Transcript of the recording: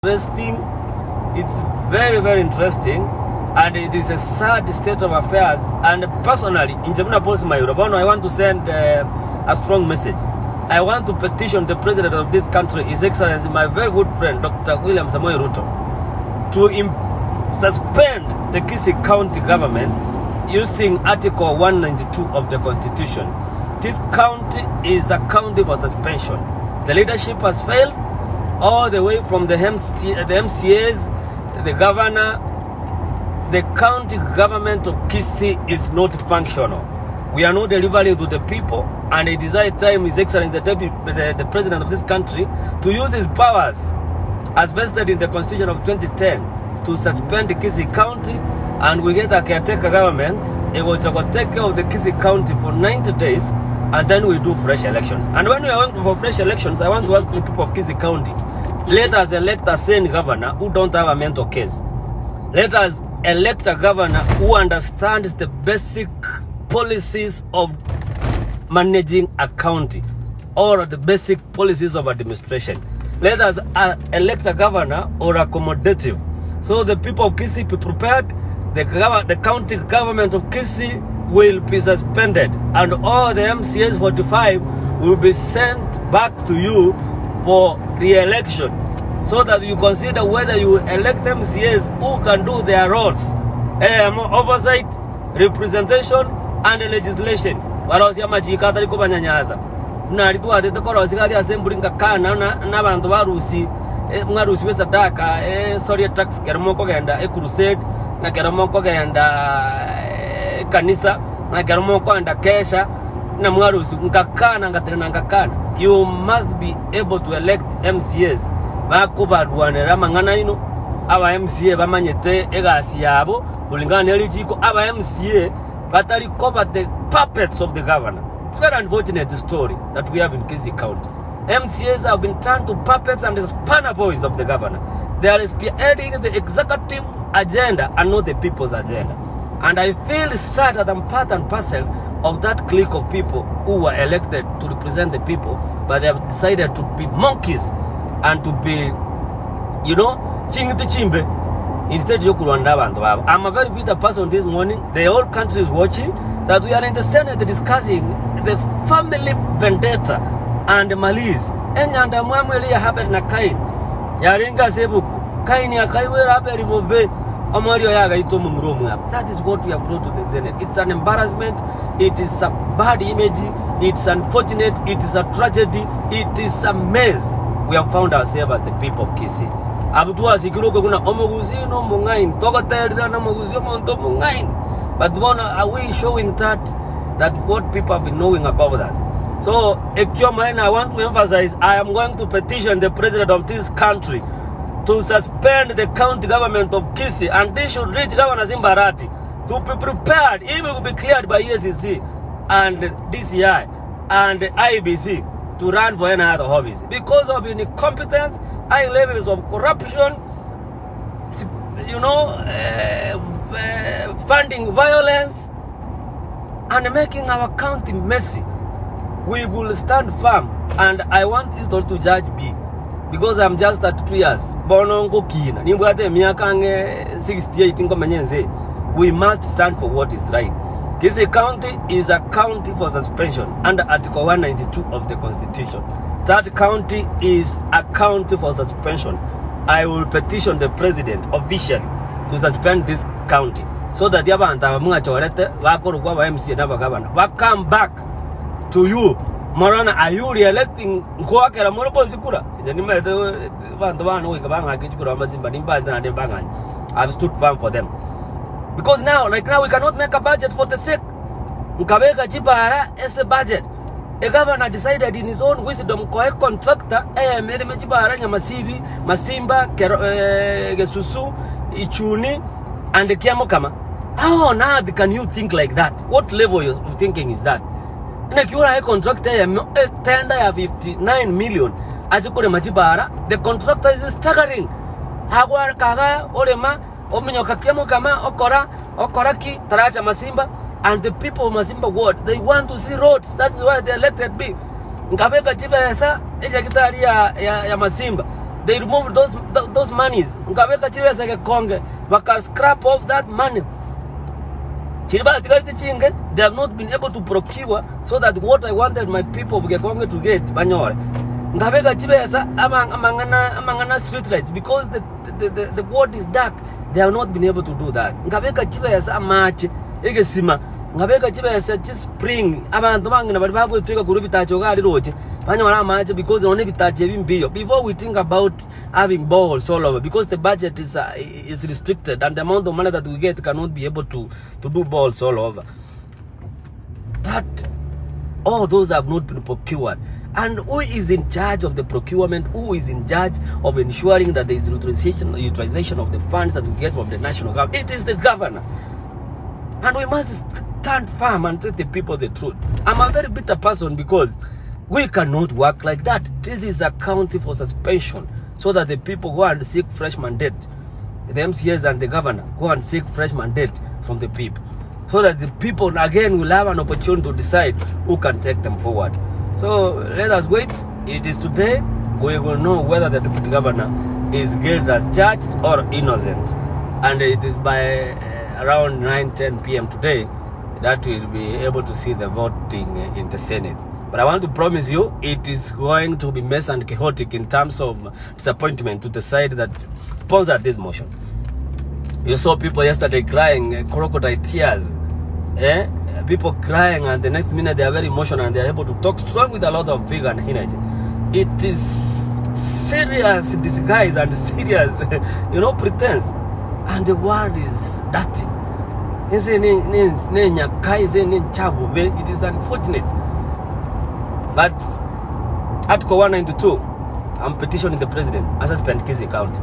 Interesting. It's very, very interesting, and it is a sad state of affairs. And personally, in Jamuna Post, I want to send a strong message. I want to petition the president of this country, His Excellency, my very good friend, Dr. William Samoei Ruto, to suspend the Kisii County government using Article 192 of the Constitution. This county is a county for suspension. The leadership has failed, all the way from the MCAs, the governor. The county government of Kisii is not functional. We are not delivering to the people, and it is high time His Excellency, the president of this country, to use his powers as vested in the Constitution of 2010 to suspend the Kisii County, and we get a caretaker government. It will take care of the Kisii County for 90 days, and then we do fresh elections. And when we are going for fresh elections, I want to ask the people of Kisii County, let us elect a sane governor who don't have a mental case. Let us elect a governor who understands the basic policies of managing a county, or the basic policies of administration. Let us elect a governor or accommodative, so the people of Kisii be prepared. The county government of Kisii will be suspended, and all the MCAs 45 will be sent back to you for re-election, so that you consider whether you elect MCAs who can do their roles, oversight, representation, and legislation. Warosi amachika taliko banyanyaza na ritu adete korosi kali assembly ngakana na bantu barusi mwarusi besadaka sorry tax keromoko genda crusade na keromoko genda kanisa na keromoko anda kesha na mwarusi ngakana ngatrena ngakana. You must be able to elect MCAs bakubadwanira mangana ino aba MCA bamanyete egasi yabo kulingana n'elijiko aba MCA batali cover the puppets of the governor. It's very unfortunate story that we have in Kisii County. MCAs have been turned to puppets and the spanner boys of the governor. They are spearheading the executive agenda and not the people's agenda. And I feel sad that I'm part and parcel of that clique of people who were elected to represent the people, but they have decided to be monkeys and to be, chingiti chimbe. Instead, I'm a very bitter person this morning. The whole country is watching that we are in the Senate discussing the family vendetta and malice. And mwamweli ya haber na kain. Yaringa sebuku. Kain ya kaiwera haberi bobe. Amario yaga itomu mromu. That is what we have brought to the Senate. It's an embarrassment. It is a bad image. It's unfortunate. It is a tragedy. It is a mess. We have found ourselves as the people of Kisii. Abutua sikiroko kuna omoguzino mungain toka terida na moguzio monto mungain. But are we showing that what people have been knowing about us? So I want to emphasize, I am going to petition the president of this country to suspend the county government of Kisii, and they should reach Governor Simbarati to be prepared. He will be cleared by ESCC and DCI and IBC to run for any other office because of incompetence, high levels of corruption, funding violence, and making our county messy. We will stand firm, and I want this to judge me, because I'm just 32 years. Bonongo kina. Nimbwate miakange 68 ingo manyenze. We must stand for what is right. Kisii County is a county for suspension under Article 192 of the Constitution. That county is a county for suspension. I will petition the president officially to suspend this county, so that the Yabanta Mungachorete, Wakorukwa MCA Nava Governor, will come back to you. Morana, are you re-electing Nkwakera Moropo Zikura? I've stood firm for them. Because now we cannot make a budget for the sake. Nkabeka chipara as a budget. A governor decided in his own wisdom kwa contractor mere mechibara nya masibi, Masimba, Gesusu, Ichuni, and the Kiamokama. How on earth can you think like that? What level of thinking is that? And if you are a contractor, tender of 59 million, Ajukure Machibara, the contractor is staggering. Hagwar Kaga, Orema, Ominyoka Kiamokama, Okoraki, Taraja Masimba, and the people of Masimba ward, they want to see roads. That's why they elected me. Nkabeka chiba yasa, eja kitari ya Masimba. They removed those monies. Ngaweka chibesa ke konge. Waka scrap off that money. They have not been able to procure so that what I wanted my people of Gekonge to get, Banyore. Ngabega chibesa amangana street lights because the world is dark. They have not been able to do that. Ngabega chibesa match H.E Simba. Ngabega chibesa just spring abantu bangina bali bagwe tweka kuri bitacho gali roche. Banyora match because only bitache bimbiyo. Before we think about having balls all over, because the budget is restricted and the amount of money that we get cannot be able to do balls all over. That all those have not been procured. And who is in charge of the procurement? Who is in charge of ensuring that there is utilization of the funds that we get from the national government? It is the governor. And we must stand firm and tell the people the truth. I'm a very bitter person because we cannot work like that. This is a county for suspension so that the people go and seek fresh mandate. The MCAs and the governor go and seek fresh mandate from the people. So that the people again will have an opportunity to decide who can take them forward. So let us wait. It is today. We will know whether the deputy governor is guilty as charged or innocent. And it is by around 9-10 p.m. today that we'll be able to see the voting in the Senate. But I want to promise you, it is going to be messy and chaotic in terms of disappointment to the side that sponsored this motion. You saw people yesterday crying, crocodile tears. People crying, and the next minute they are very emotional and they are able to talk strong with a lot of vigor and energy. It is serious disguise and serious, pretense. And the world is dirty. It is unfortunate. But Article 192, I'm petitioning the president. I suspend Kisi County.